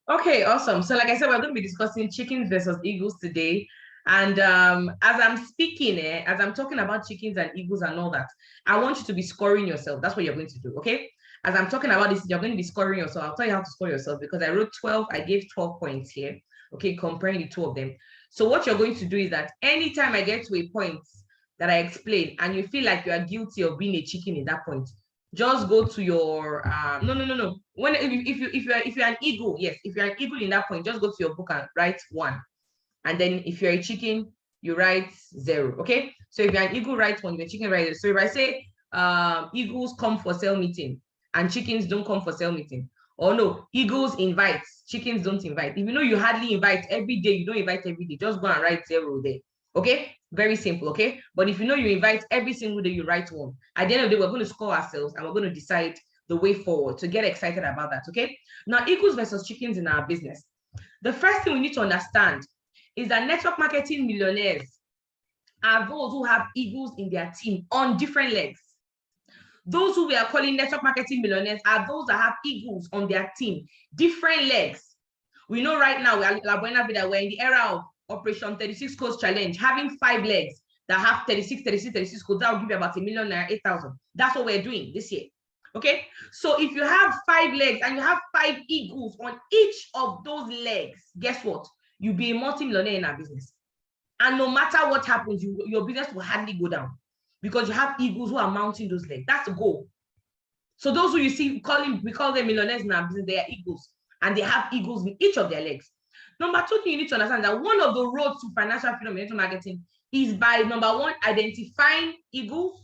Okay, awesome. So like I said, we're going to be discussing chickens versus eagles today. And as I'm speaking, as I'm talking about chickens and eagles and all that, I want you to be scoring yourself. That's what you're going to do, okay? As I'm talking about this, you're going to be scoring yourself. I'll tell you how to score yourself because I wrote 12. I gave 12 points here, okay, comparing the two of them. So what you're going to do is that anytime I get to a point that I explain and you feel like you are guilty of being a chicken in that point, just go to your no. When if you're an eagle, yes, if you're an eagle in that point, just go to your book and write 1. And then if you're a chicken, you write 0. Okay. So if you're an eagle, write 1, if you're a chicken, write 0. So if I say eagles come for sale meeting and chickens don't come for sale meeting, or no, eagles invite, chickens don't invite. If you know you hardly invite every day, you don't invite every day, just go and write 0 there. Okay, very simple. Okay, but if you know you invite every single day, you write 1. At the end of the day, we're going to score ourselves and we're going to decide the way forward. To get excited about that. Okay, now eagles versus chickens in our business. The first thing we need to understand is that network marketing millionaires are those who have eagles in their team on different legs. Those who we are calling network marketing millionaires are those that have eagles on their team, different legs. We know right now we're in the era of Operation 36 Codes Challenge, having 5 legs that have 36 codes. That will give you about 1,008,000. That's what we're doing this year. Okay, so if you have 5 legs and you have 5 eagles on each of those legs, guess what? You'll be a multi-millionaire in our business. And no matter what happens, your business will hardly go down because you have eagles who are mounting those legs. That's the goal. So those who you see we call them millionaires in our business, they are eagles. And they have eagles in each of their legs. Number 2 thing you need to understand that one of the roads to financial freedom in network marketing is by, number 1, identifying eagles,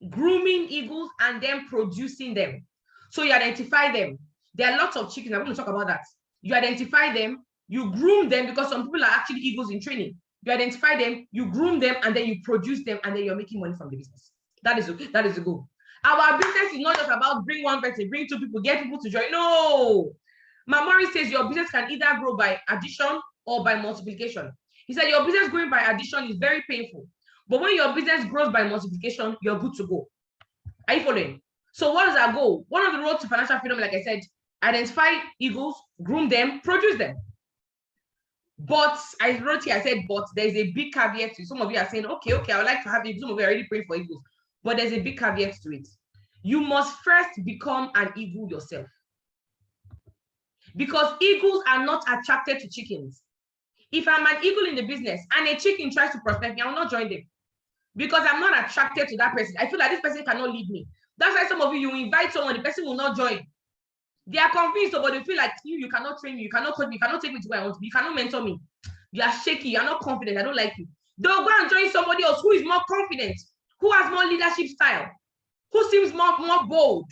grooming eagles, and then producing them. So you identify them. There are lots of chickens. I'm going to talk about that. You identify them, you groom them, because some people are actually eagles in training. You identify them, you groom them, and then you produce them, and then you're making money from the business. That is the goal. Our business is not just about bring 1 person, bring 2 people, get people to join. No. Mamori says your business can either grow by addition or by multiplication. He said your business growing by addition is very painful. But when your business grows by multiplication, you're good to go. Are you following? So what is our goal? One of the roads to financial freedom, like I said, identify eagles, groom them, produce them. But I wrote here, I said, but there's a big caveat to it. Some of you are saying, okay, I would like to have eagles. Some of you are already praying for eagles. But there's a big caveat to it. You must first become an eagle yourself. Because eagles are not attracted to chickens. If I'm an eagle in the business and a chicken tries to prospect me, I will not join them. Because I'm not attracted to that person. I feel like this person cannot lead me. That's why some of you invite someone, the person will not join. They are convinced, but they feel like you cannot train me, you cannot coach me, you cannot take me to where I want to be, you cannot mentor me. You are shaky, you are not confident, I don't like you. They'll go and join somebody else who is more confident, who has more leadership style, who seems more bold,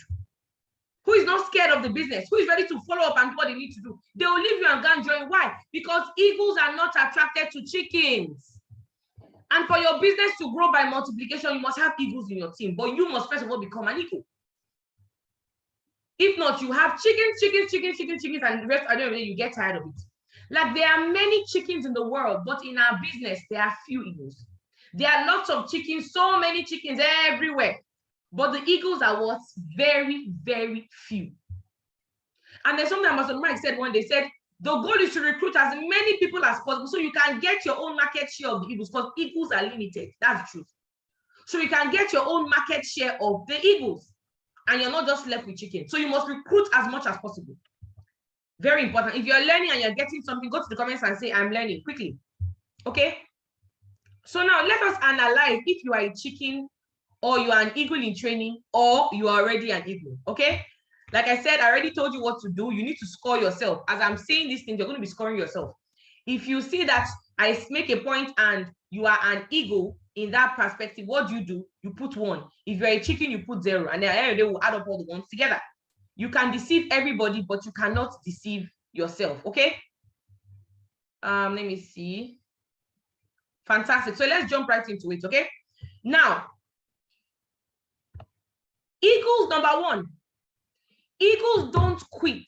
who is not scared of the business, who is ready to follow up and do what they need to do. They will leave you and go and join. Why? Because eagles are not attracted to chickens. And for your business to grow by multiplication, you must have eagles in your team, but you must first of all become an eagle. If not, you have chickens, and the rest of the day you get tired of it. Like there are many chickens in the world, but in our business, there are few eagles. There are lots of chickens, so many chickens everywhere. But the eagles are what? Very, very few. And there's something Master Mike said when they said, the goal is to recruit as many people as possible so you can get your own market share of the eagles, because eagles are limited. That's the truth. So you can get your own market share of the eagles and you're not just left with chicken. So you must recruit as much as possible. Very important. If you're learning and you're getting something, go to the comments and say, I'm learning quickly. Okay? So now let us analyze if you are a chicken or you are an eagle in training or you are already an eagle. Okay? Like I said, I already told you what to do. You need to score yourself. As I'm saying these things, you're going to be scoring yourself. If you see that I make a point and you are an eagle in that perspective, what do? You put 1. If you're a chicken, you put 0. And then they will add up all the ones together. You can deceive everybody, but you cannot deceive yourself. Okay? Let me see. Fantastic. So let's jump right into it. Okay? Now, eagles, number 1. Eagles don't quit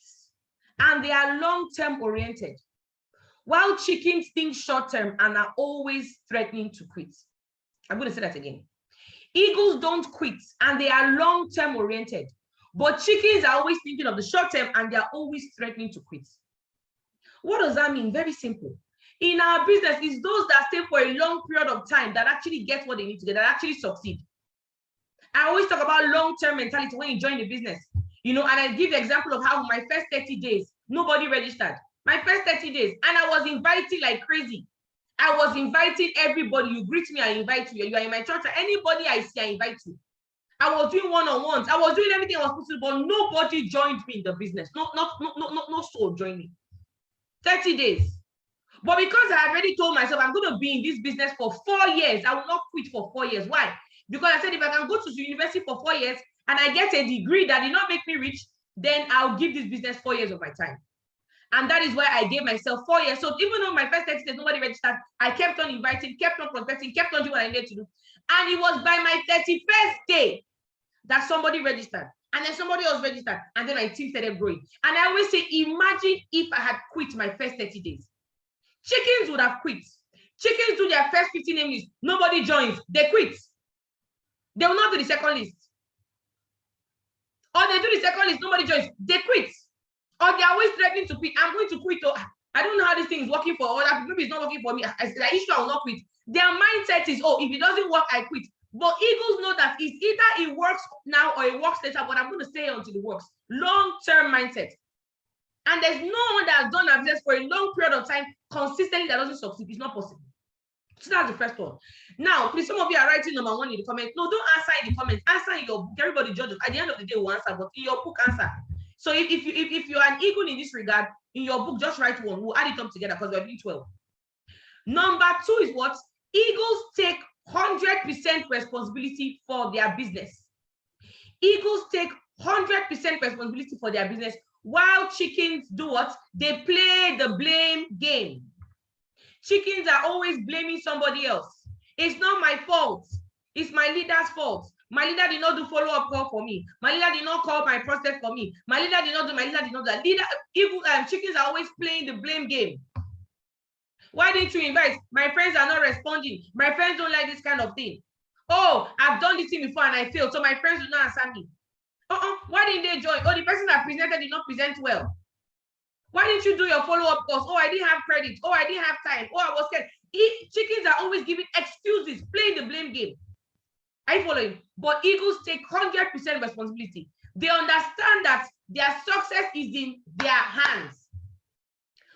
and they are long-term oriented, while chickens think short-term and are always threatening to quit. I'm going to say that again. Eagles don't quit and they are long-term oriented, but chickens are always thinking of the short term and they are always threatening to quit. What does that mean? Very simple. In our business, it's those that stay for a long period of time that actually get what they need to get, that actually succeed. I always talk about long-term mentality when you join the business, and I give the example of how my first 30 days, nobody registered. My first 30 days, and I was inviting like crazy. I was inviting everybody. You greet me, I invite you. You are in my church. Anybody I see, I invite you. I was doing one-on-ones. I was doing everything I was supposed to do, but nobody joined me in the business. No soul joined me. 30 days. But because I had already told myself I'm going to be in this business for 4 years, I will not quit for 4 years. Why? Because I said if I can go to university for 4 years and I get a degree that did not make me rich, then I'll give this business 4 years of my time. And that is why I gave myself 4 years. So even though my first 30 days, nobody registered, I kept on inviting, kept on prospecting, kept on doing what I needed to do. And it was by my 31st day that somebody registered. And then somebody else registered. And then my team started growing. And I always say, imagine if I had quit my first 30 days. Chickens would have quit. Chickens do their first 15 name list. Nobody joins. They quit. They will not do the second list. Or they do the second list. Nobody joins. They quit. Or they're always threatening to quit. I'm going to quit. Oh, I don't know how this thing is working for other people. Maybe it's not working for me. I issue, I will not quit. Their mindset is, oh, if it doesn't work, I quit. But eagles know that it's either it works now or it works later, but I'm going to stay until it works. Long-term mindset. And there's no one that has done a business for a long period of time consistently that doesn't succeed. It's not possible. So that's the first one. Now, please, some of you are writing number 1 in the comments. No, don't answer in the comments. Answer in your book. Everybody judges. At the end of the day, we'll answer, but in your book, answer. So if you're an eagle in this regard, in your book, just write 1. We'll add it up together because we're doing 12. Number 2 is what? Eagles take 100% responsibility for their business. Eagles take 100% responsibility for their business, while chickens do what? They play the blame game. Chickens are always blaming somebody else. It's not my fault. It's my leader's fault. My leader did not do follow-up call for me. My leader did not call my prospect for me. My leader did not do, my leader did not do. Chickens are always playing the blame game. Why didn't you invite? My friends are not responding. My friends don't like this kind of thing. Oh, I've done this thing before and I failed, so my friends do not answer me. Why didn't they join? Oh, the person that presented did not present well. Why didn't you do your follow-up calls? Oh, I didn't have credit. Oh, I didn't have time. Oh, I was scared. Chickens are always giving excuses, playing the blame game. Are you following? But eagles take 100% responsibility. They understand that their success is in their hands,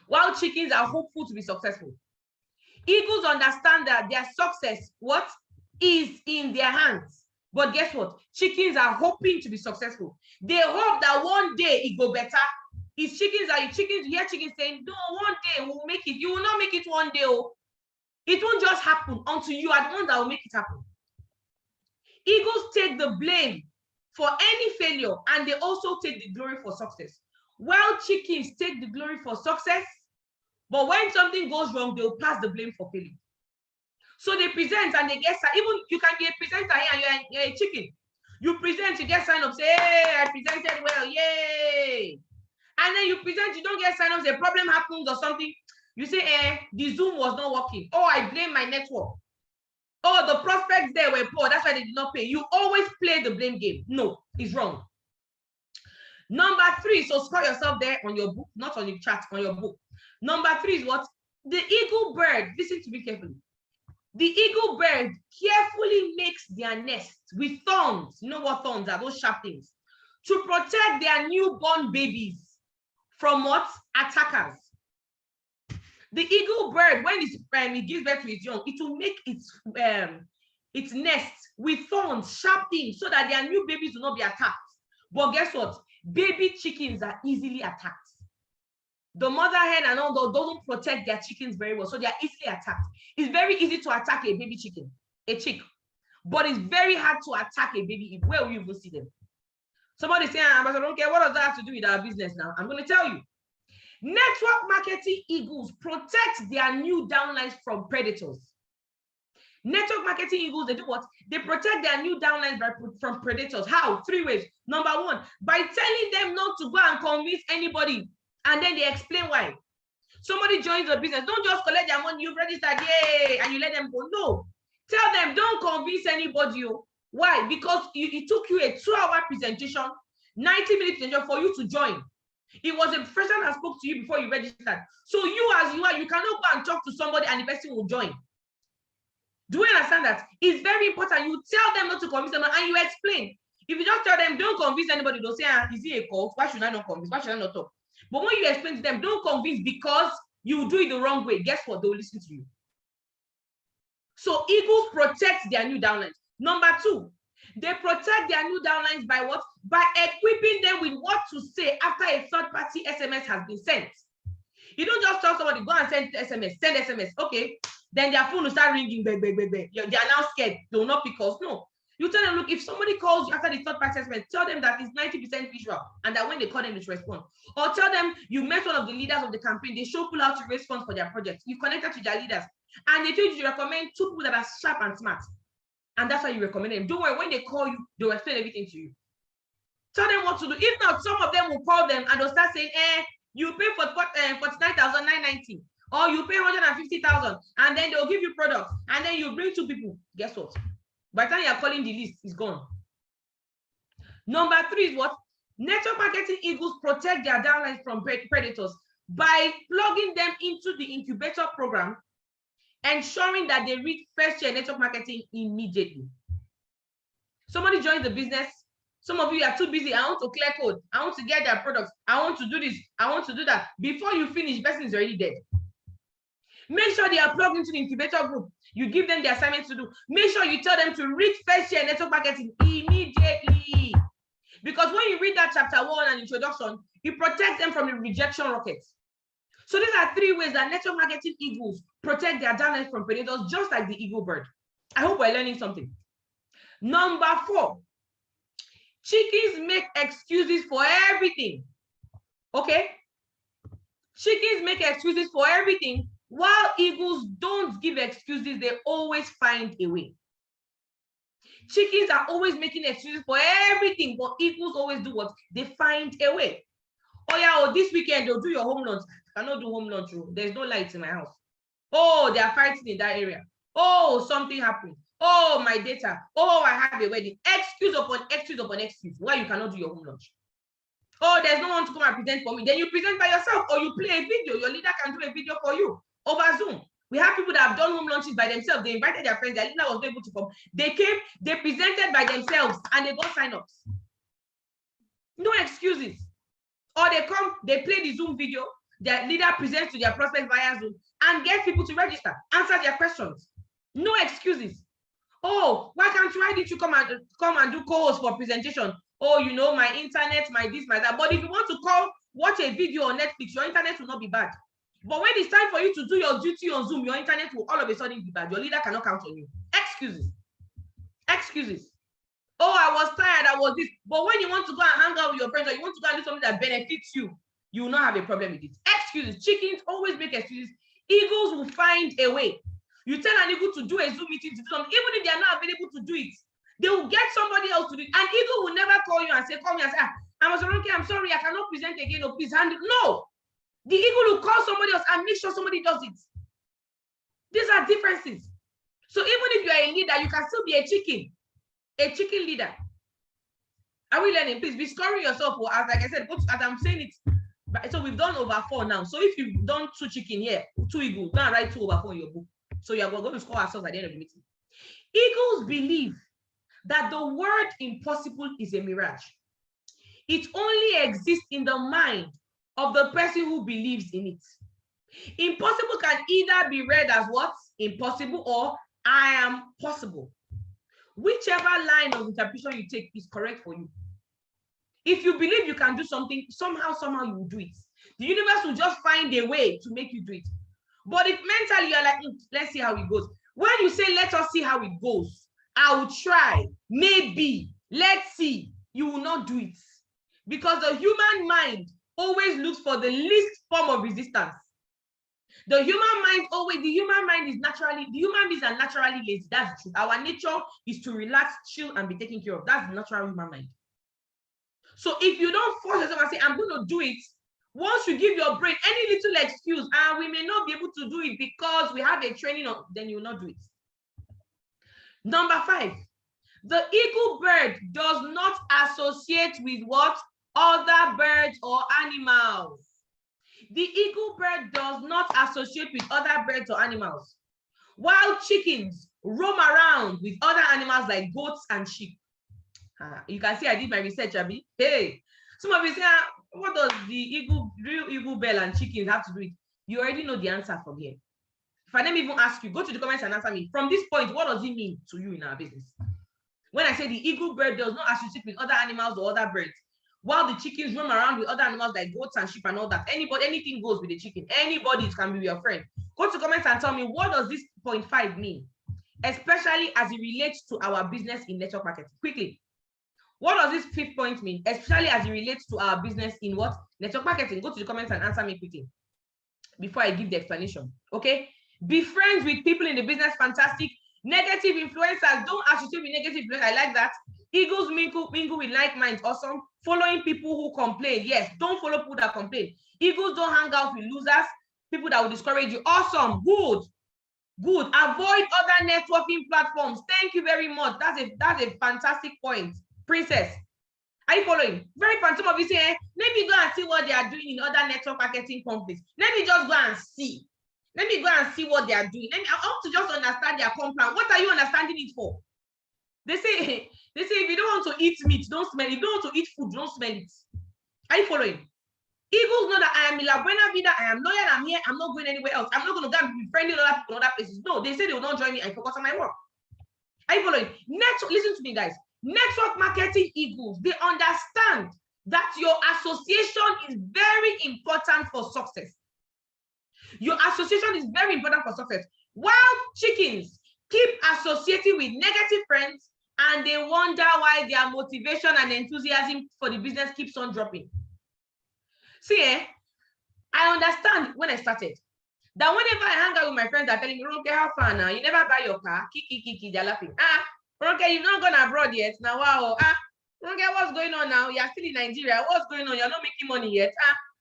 while chickens are hopeful to be successful. Eagles understand that their success, what, is in their hands. But guess what? Chickens are hoping to be successful. They hope that one day it go better. It's chickens, you hear chickens saying, no, one day we'll make it. You will not make it one day. Oh. It won't just happen until you are the one that will make it happen. Eagles take the blame for any failure, and they also take the glory for success. While chickens take the glory for success, but when something goes wrong, they'll pass the blame for failure. So they present and they get, even you can be a presenter here and you're a chicken. You present, you get sign up, say, hey, I presented well, yay. And then you present, you don't get sign up, the problem happens or something. You say, the Zoom was not working. Oh, I blame my network. Oh, the prospects there were poor, that's why they did not pay. You always play the blame game. No, it's wrong. Number 3, so score yourself there on your book, not on your chat, on your book. Number 3 is what? The eagle bird, listen to me carefully. The eagle bird carefully makes their nest with thorns. You know what thorns are? Those sharp things. To protect their newborn babies from what? Attackers. The eagle bird, when it gives birth to its young, it will make its nest with thorns, sharp things, so that their new babies will not be attacked. But guess what? Baby chickens are easily attacked. The mother hen and all those don't protect their chickens very well, so they are easily attacked. It's very easy to attack a baby chicken, a chick, but it's very hard to attack a baby. Where will you even see them? Somebody saying, Ambassador Ronke, what does that have to do with our business now? I'm going to tell you. Network marketing eagles protect their new downlines from predators. Network marketing eagles, they do what? They protect their new downlines from predators. How? 3 ways. Number 1, by telling them not to go and convince anybody. And then they explain why. Somebody joins the business. Don't just collect their money. You've registered, yay, and you let them go. No. Tell them, don't convince anybody. Why? Because it took you a 2-hour presentation, 90-minute presentation for you to join. It was a person that spoke to you before you registered. So you as you are, you cannot go and talk to somebody and the person will join. Do you understand that? It's very important. You tell them not to convince them and you explain. If you just tell them, don't convince anybody, they'll say, is he a cult? Why should I not convince? Why should I not talk? But when you explain to them, don't convince because you do it the wrong way. Guess what? They'll listen to you. So eagles protect their new downlines. Number 2, they protect their new downlines by what? By equipping them with what to say after a third-party SMS has been sent. You don't just tell somebody, go and send SMS. Okay. Then their phone will start ringing. They are now scared. They will not pick us. No. You tell them, look, if somebody calls you after the third-party assessment, tell them that it's 90% visual and that when they call them, they should respond. Or tell them you met one of the leaders of the campaign. They show pull out to raise funds for their project. You connected to their leaders. And they tell you to recommend 2 people that are sharp and smart. And that's why you recommend them. Don't worry, when they call you, they'll explain everything to you. Tell them what to do. If not, some of them will call them and they'll start saying, you pay for 49,990. Or you pay 150,000 and then they'll give you products and then you bring 2 people. Guess what? By the time you're calling the list, it's gone. Number 3 is what? Network marketing eagles protect their downlines from predators by plugging them into the incubator program, ensuring that they reach first-year network marketing immediately. Somebody joins the business. Some of you are too busy. I want to clear code. I want to get their products. I want to do this. I want to do that. Before you finish, the person is already dead. Make sure they are plugged into the incubator group. You give them the assignments to do. Make sure you tell them to read first-year network marketing immediately. Because when you read that chapter 1 and introduction, it protects them from the rejection rockets. So these are 3 ways that network marketing eagles protect their downlines from predators, just like the eagle bird. I hope we're learning something. Number 4, chickens make excuses for everything. Okay? Chickens make excuses for everything, while eagles don't give excuses. They always find a way. Chickens are always making excuses for everything, but eagles always do what? They find a way. Oh yeah, this weekend they'll do your home lunch. I cannot do home lunch. There's no lights in my house. Oh, they are fighting in that area. Oh, something happened. Oh, my data. Oh, I have a wedding. Excuse upon excuse upon excuse. Why you cannot do your home lunch? Oh, there's no one to come and present for me. Then you present by yourself, or you play a video. Your leader can do a video for you over Zoom. We have people that have done home lunches by themselves. They invited their friends. Their leader was not able to come. They came, they presented by themselves, and they got sign-ups. No excuses. Or they come, they play the Zoom video. Their leader presents to their prospects via Zoom and get people to register, answer their questions. No excuses. Oh, why can't you? Why did you come and do co-host for presentation? Oh, you know, my internet, my this, my that. But if you want to watch a video on Netflix, your internet will not be bad. But when it's time for you to do your duty on Zoom, your internet will all of a sudden be bad. Your leader cannot count on you. Excuses. Excuses. Oh, I was tired, I was this. But when you want to go and hang out with your friends, or you want to go and do something that benefits you, you will not have a problem with it. Excuses. Chickens always make excuses. Eagles will find a way. You tell an eagle to do a Zoom meeting to do something, even if they are not available to do it, they will get somebody else to do it. An eagle will never call you and say, come here and say, I'm Ronke, I'm sorry, I cannot present again, or please hand it. No. The eagle will call somebody else and make sure somebody does it. These are differences. So even if you are a leader, you can still be a chicken leader. Are we learning? Please be scoring yourself, or as like I said, as I'm saying it. So we've done over 4 now. So if you've done 2 chicken here, 2 eagles, go and write 2 over 4 in your book. So you're going to score ourselves at the end of the meeting. Eagles believe that the word impossible is a mirage. It only exists in the mind of the person who believes in it. Impossible can either be read as what? Impossible, or I am possible. Whichever line of interpretation you take is correct for you. If you believe you can do something, somehow you will do it. The universe will just find a way to make you do it. But if mentally you're like, let's see how it goes. When you say, let us see how it goes, I will try, maybe, let's see, you will not do it. Because the human mind always looks for the least form of resistance. The human mind is naturally, the human beings are naturally lazy. That's true. Our nature is to relax, chill, and be taken care of. That's the natural human mind. So if you don't force yourself and say, I'm going to do it, once you give your brain any little excuse, and we may not be able to do it because we have a training, then you will not do it. Number 5, the eagle bird does not associate with what? Other birds or animals. The eagle bird does not associate with other birds or animals, while chickens roam around with other animals like goats and sheep. You can see I did my research, Abby. Hey, some of you say, what does the real eagle bell and chickens have to do with? You already know the answer from here. If I didn't even ask you, go to the comments and answer me. From this point, what does it mean to you in our business? When I say the eagle bird does not associate with other animals or other birds, while the chickens roam around with other animals like goats and sheep and all that. Anybody, anything goes with the chicken. Anybody can be your friend. Go to comments and tell me, what does this 0.5 mean? Especially as it relates to our business in network marketing. Quickly. What does this 5th point mean? Especially as it relates to our business in what? Network marketing. Go to the comments and answer me quickly before I give the explanation. Okay? Be friends with people in the business. Fantastic. Negative influencers. Don't associate with negative influencers. I like that. Eagles mingle with like minds. Awesome. Following people who complain. Yes. Don't follow people that complain. Eagles don't hang out with losers. People that will discourage you. Awesome. Good. Good. Avoid other networking platforms. Thank you very much. That's a fantastic point. Princess, are you following? Very fun. Some of you say, let me go and see what they are doing in other network marketing companies. Let me just go and see. Let me go and see what they are doing. I want to just understand their compound. What are you understanding it for? They say if you don't want to eat meat, don't smell it. If you don't want to eat food, don't smell it. Are you following? Eagles know that I am La Buena Vida. I am loyal. I'm here. I'm not going anywhere else. I'm not going to go and be friendly with other people in other places. No, they say they will not join me and focus on my work. Are you following? Listen to me, guys. Network marketing eagles, they understand that your association is very important for success. Your association is very important for success. While chickens keep associating with negative friends and they wonder why their motivation and enthusiasm for the business keeps on dropping. See, I understand when I started that whenever I hang out with my friends, they're telling me, Ronke, how far now? You never buy your car? Kiki, they're laughing. Ronke, you've not gone abroad yet. Now, wow. Ronke, what's going on now? You're still in Nigeria. What's going on? You're not making money yet.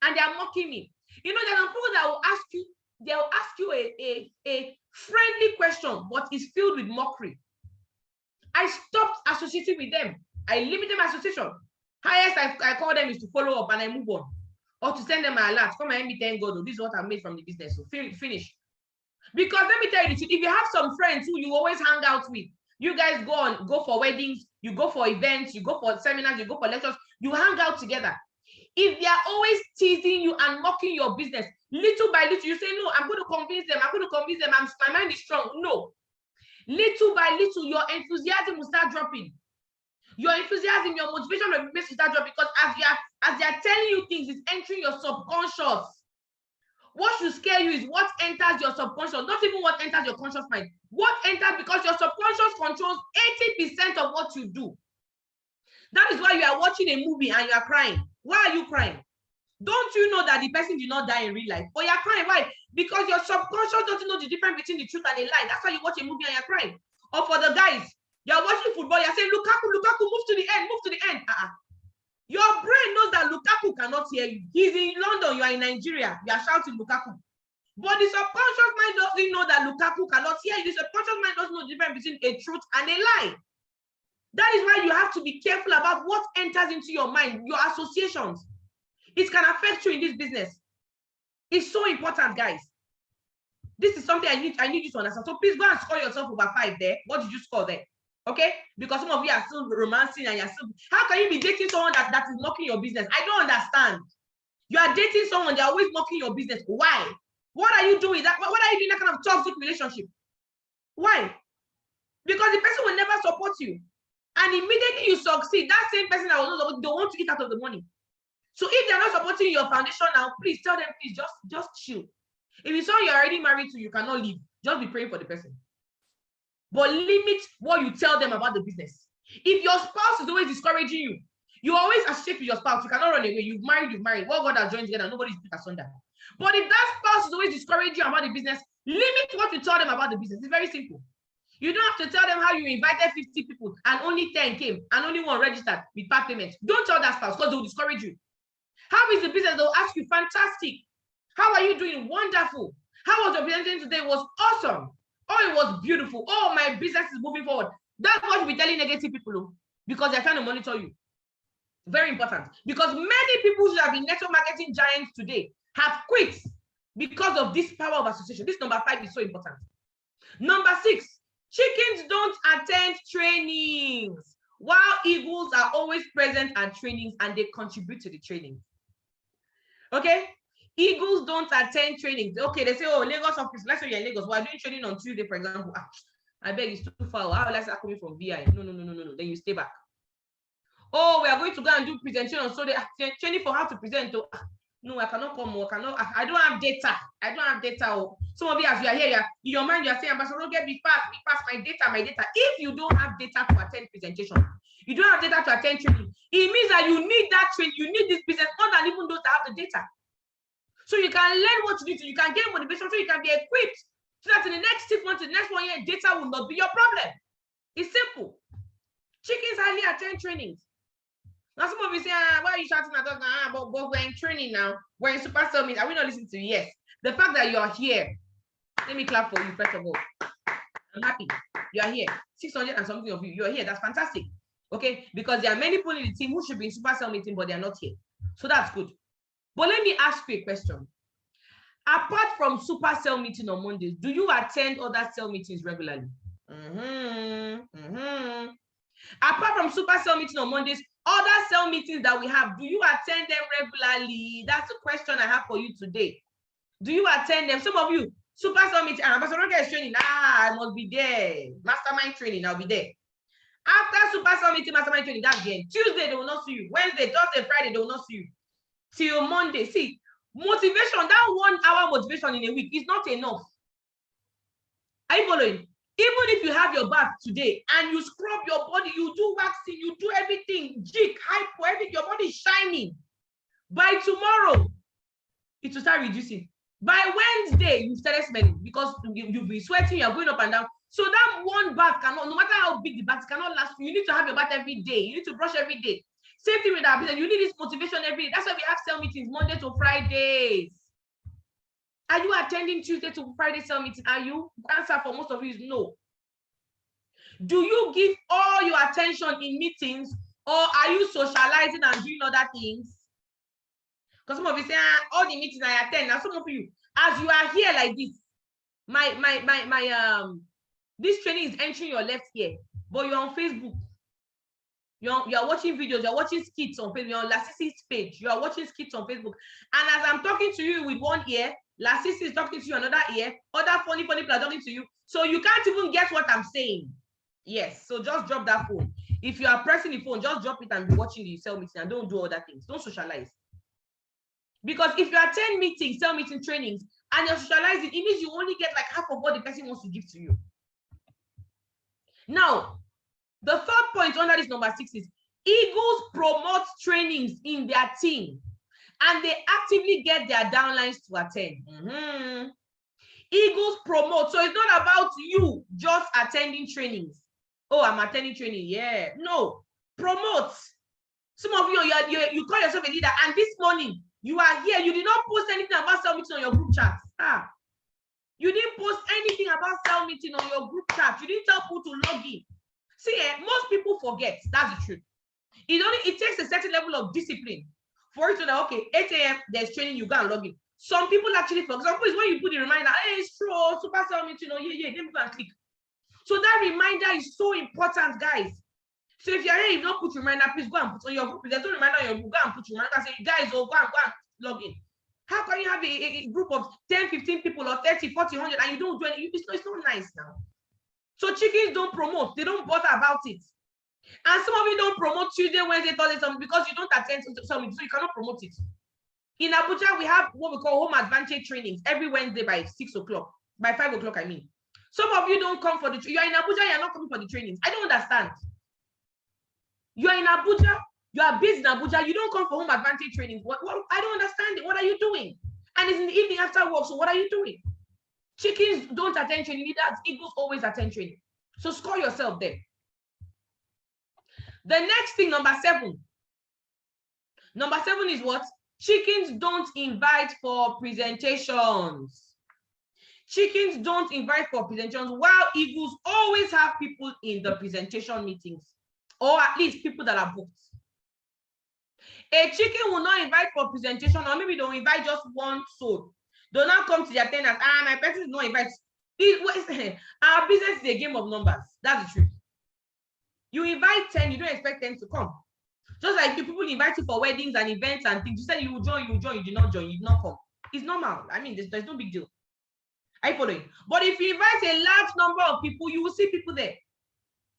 And they're mocking me. You know, there are people that will ask you, they'll ask you a friendly question, but it's filled with mockery. I stopped associating with them. I limited my association. Highest I call them is to follow up and I move on. Or to send them an alert. Come and me thank God, this is what I made from the business. So finish. Because let me tell you, if you have some friends who you always hang out with, you guys go for weddings, you go for events, you go for seminars, you go for lectures, you hang out together. If they are always teasing you and mocking your business, little by little, you say, no, I'm going to convince them. My mind is strong. No. Little by little, your enthusiasm will start dropping. Your enthusiasm, your motivation will start dropping because as they are telling you things, it's entering your subconscious. What should scare you is what enters your subconscious, not even what enters your conscious mind. What enters, because your subconscious controls 80% of what you do. That is why you are watching a movie and you are crying. Why are you crying? Don't you know that the person did not die in real life? But you're crying. Why? Because your subconscious doesn't know the difference between the truth and a lie. That's why you watch a movie and you're crying. Or for the guys, you're watching football, you're saying, Lukaku, move to the end, move to the end. Your brain knows that Lukaku cannot hear you. He's in London, you are in Nigeria, you are shouting Lukaku. But the subconscious mind doesn't know that Lukaku cannot hear you. The subconscious mind doesn't know the difference between a truth and a lie. That is why you have to be careful about what enters into your mind, your associations. It can affect you in this business. It's so important, guys. This is something I need you to understand. So please go and score yourself over 5 there. What did you score there? Okay? Because some of you are still romancing and you're still. How can you be dating someone that is mocking your business? I don't understand. You are dating someone, they're always mocking your business. Why? What are you doing? What are you doing that kind of toxic relationship? Why? Because the person will never support you. And immediately you succeed, that same person that was not, they want to eat out of the money. So if they're not supporting your foundation now, please tell them, please just chill. If it's someone you're already married to, you cannot leave. Just be praying for the person. But limit what you tell them about the business. If your spouse is always discouraging you, you always associate with your spouse. You cannot run away. You've married. What God has joined together, nobody's put asunder. But if that spouse is always discouraging you about the business, limit what you tell them about the business. It's very simple. You don't have to tell them how you invited 50 people and only 10 came and only 1 registered with part payment. Don't tell that spouse because they will discourage you. How is the business? They'll ask you, fantastic. How are you doing? Wonderful. How was your presentation today? It was awesome. Oh, it was beautiful. Oh, my business is moving forward. That's what you'll be telling negative people because they're trying to monitor you. Very important. Because many people should have been network marketing giants today. have quit because of this power of association. This number 5 is so important. Number 6, chickens don't attend trainings, while eagles are always present at trainings and they contribute to the trainings. Okay? Eagles don't attend trainings. Okay, they say, oh, Lagos office, let's say you're in Lagos. We're doing training on Tuesday, for example. I beg, it's too far. How will I start coming from VI? No. Then you stay back. Oh, we are going to go and do presentation on Sunday. Training for how to present. Oh, no, I cannot come. I don't have data. I don't have data. Oh. Some of you, as you are here, in your mind, you are saying, Ambassador, don't get me fast, my data. If you don't have data to attend presentation, you don't have data to attend training, it means that you need that training, you need this business more than even those that have the data. So you can learn what you need to, you can get motivation, so you can be equipped, so that in the next 6 months, in the next 1 year, data will not be your problem. It's simple. Chickens hardly attend trainings. Now some of you say, why are you shouting at us now? But we're in training now. We're in Super Summit. Are we not listening to you? Yes. The fact that you are here, let me clap for you, first of all. I'm happy. You are here. 600 and something of you. You are here. That's fantastic. Okay? Because there are many people in the team who should be in Super Summit meeting, but they are not here. So that's good. But let me ask you a question. Apart from Super Cell meeting on Mondays, do you attend other cell meetings regularly? Apart from Super Cell meeting on Mondays, other cell meetings that we have, do you attend them regularly? That's the question I have for you today. Do you attend them? Some of you, Super Cell meeting, Ambassador Ronke is training. I must be there. Mastermind training, I'll be there. After Super Cell meeting, mastermind training, that's the end. Tuesday, they will not see you. Wednesday, Thursday, Friday, they will not see you. Till Monday. See, motivation, that 1 hour motivation in a week is not enough. Are you following? Even if you have your bath today and you scrub your body, you do waxing, you do everything, jig, hypo, everything, your body is shining. By tomorrow, it will start reducing. By Wednesday, you started smelling because you'll be sweating, you're going up and down. So that 1 bath cannot, no matter how big the bath, cannot last. You need to have your bath every day. You need to brush every day. Same thing with our business. You need this motivation every day. That's why we have cell meetings Monday to Fridays. Are you attending Tuesday to Friday cell meeting? Are you? The answer for most of you is no. Do you give all your attention in meetings, or are you socializing and doing other things? Because some of you say, all the meetings I attend. Now some of you, as you are here like this, this training is entering your left ear, but you're on Facebook. You're watching videos, you're watching skits on Facebook, you're on Lassisi's page, you are watching skits on Facebook. And as I'm talking to you with one ear, Lassisi is talking to you another ear, other funny people are talking to you. So you can't even get what I'm saying. Yes, so just drop that phone. If you are pressing the phone, just drop it and be watching the cell meeting and don't do other things. Don't socialize. Because if you attend meetings, cell meeting trainings, and you're socializing, it means you only get like half of what the person wants to give to you. Now, the 3rd point under this number 6 is Eagles promote trainings in their team and they actively get their downlines to attend. Eagles promote. So it's not about you just attending trainings. Oh, I'm attending training. Yeah. No. Promote. Some of you call yourself a leader, and this morning you are here. You did not post anything about cell meeting on your group chat. You didn't post anything about cell meeting on your group chat. You didn't tell people to log in. See, most people forget. That's the truth. It takes a certain level of discipline for you to know, okay, 8 a.m. there's training, you go and log in. Some people actually, for example, is when you put the reminder, hey, it's true, Super Cell meeting, let me go and click. So that reminder is so important, guys. So if you're here, you don't put reminder, please go and put on your group. If there's no reminder on your group, go and put reminder and say, guys, go and log in. How can you have a group of 10, 15 people or 30, 40, 100 and you don't do anything? It's not nice now. So chickens don't promote. They don't bother about it. And some of you don't promote Tuesday, Wednesday, Thursday, something because you don't attend something, so you cannot promote it. In Abuja, we have what we call home advantage trainings every Wednesday by 6 o'clock, by 5 o'clock, I mean. Some of you don't come for the, you are in Abuja, you're not coming for the trainings. I don't understand. You are in Abuja, you are based in Abuja, you don't come for home advantage trainings. What I don't understand it. What are you doing? And it's in the evening after work, so what are you doing? Chickens don't attend training, neither eagles always attend training. So score yourself there. The next thing, number 7. Number 7 is what? Chickens don't invite for presentations. Chickens don't invite for presentations, while eagles always have people in the presentation meetings, or at least people that are booked. A chicken will not invite for presentation, or maybe they'll invite just one soul. They'll not come to their tenants. My person is not invited. Our business is a game of numbers. That's the truth. You invite 10, you don't expect 10 to come. Just like people invite you for weddings and events and things. You said you will join, you did not join, you did not come. It's normal. I mean, there's no big deal. Are you following? But if you invite a large number of people, you will see people there.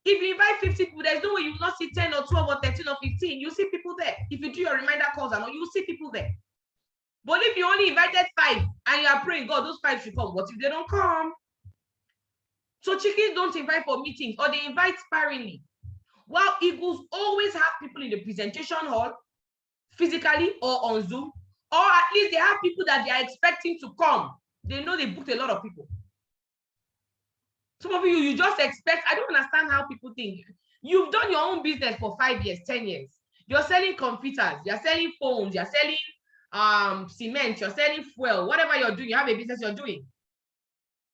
If you invite 50 people, there's no way you will not see 10 or 12 or 13 or 15. You see people there. If you do your reminder calls and all, you will see people there. But if you only invited 5 and you are praying, God, those 5 should come. What if they don't come? So chickens don't invite for meetings, or they invite sparingly. While eagles always have people in the presentation hall, physically or on Zoom, or at least they have people that they are expecting to come. They know they booked a lot of people. Some of you just expect. I don't understand how people think. You've done your own business for 5 years, 10 years. You're selling computers, you're selling phones, you're selling cement, you're selling fuel, whatever you're doing, you have a business you're doing.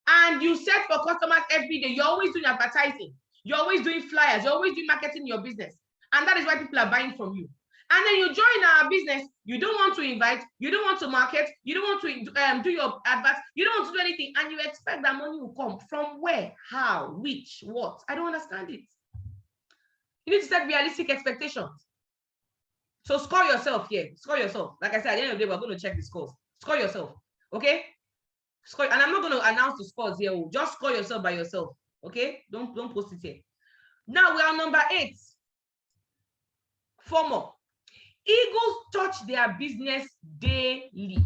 And you set for customers every day. You're always doing advertising. You're always doing flyers. You're always doing marketing in your business. And that is why people are buying from you. And then you join our business. You don't want to invite. You don't want to market. You don't want to do your adverts. You don't want to do anything. And you expect that money will come. From where? How? Which? What? I don't understand it. You need to set realistic expectations. So score yourself here. Score yourself. Like I said, at the end of the day, we're going to check the scores. Score yourself. Okay? Score. And I'm not going to announce the scores here. Just score yourself by yourself. Okay? Don't post it here. Now we are number 8. 4 more. Eagles touch their business daily.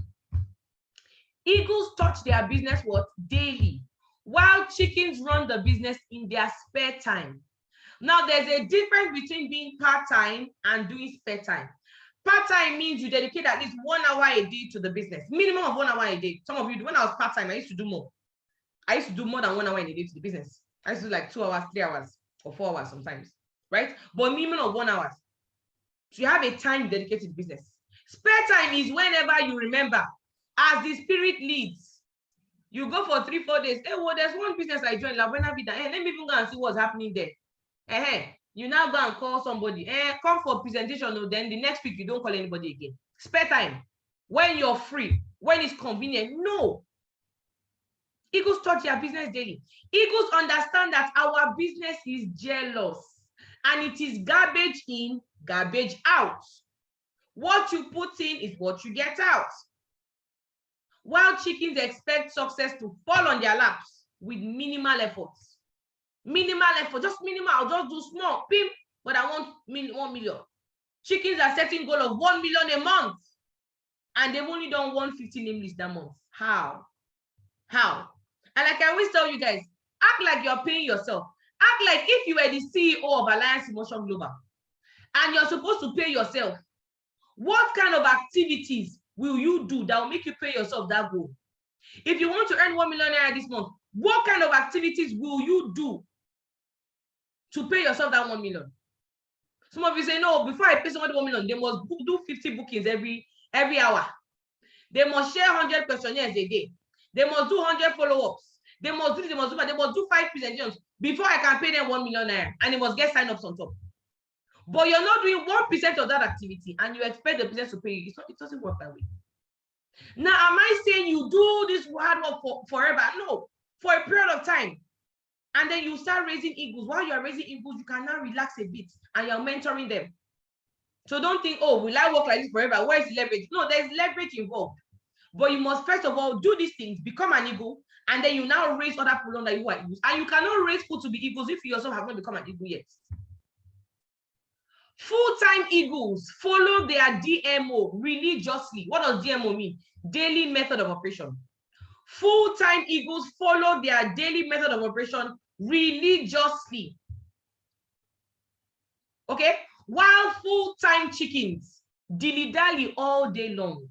Eagles touch their business what? Daily. While chickens run the business in their spare time. Now, there's a difference between being part-time and doing spare time. Part-time means you dedicate at least 1 hour a day to the business. Minimum of 1 hour a day. Some of you, when I was part-time, I used to do more. I used to do more than 1 hour in a day to the business. I used to do like 2 hours, 3 hours, or 4 hours sometimes, right? But minimum of 1 hour. So you have a time dedicated to the business. Spare time is whenever you remember, as the spirit leads. You go for 3-4 days. Hey, well, there's one business I joined, La Buena Vida. Hey, let me even go and see what's happening there. You now go and call somebody. Come for presentation. No, then the next week you don't call anybody again. Spare time. When you're free, when it's convenient. No. Eagles touch their business daily. Eagles understand that our business is jealous. And it is garbage in, garbage out. What you put in is what you get out. While chickens expect success to fall on their laps with minimal efforts. Minimal effort, just minimal. I'll just do small, pim, but I want 1 million. Chickens are setting goal of 1 million a month, and they've only done 150 name list that month. How? And like I always tell you guys, act like you're paying yourself. Act like if you were the CEO of Alliance Emotion Global, and you're supposed to pay yourself. What kind of activities will you do that will make you pay yourself that goal? If you want to earn 1 million naira this month, what kind of activities will you do to pay yourself that 1 million? Some of you say, no, before I pay somebody 1 million, they must do 50 bookings every hour. They must share 100 questionnaires a day. They must do 100 follow-ups. They must do this, they must do 5 presentations before I can pay them 1 million naira, and they must get sign-ups on top. But you're not doing 1% of that activity, and you expect the business to pay you. It doesn't work that way. Now, am I saying you do this hard work forever? No, for a period of time. And then you start raising eagles. While you're raising eagles, you can now relax a bit, and you're mentoring them. So don't think, oh, will I work like this forever? Where is the leverage? No, there's leverage involved. But you must first of all do these things, become an eagle, and then you now raise other people under you are eagles. And you cannot raise people to be eagles if you yourself have not become an eagle yet. Full-time eagles follow their DMO religiously. What does DMO mean? Daily method of operation. Full-time eagles follow their daily method of operation religiously. Okay? While full-time chickens dilly-dally all day long,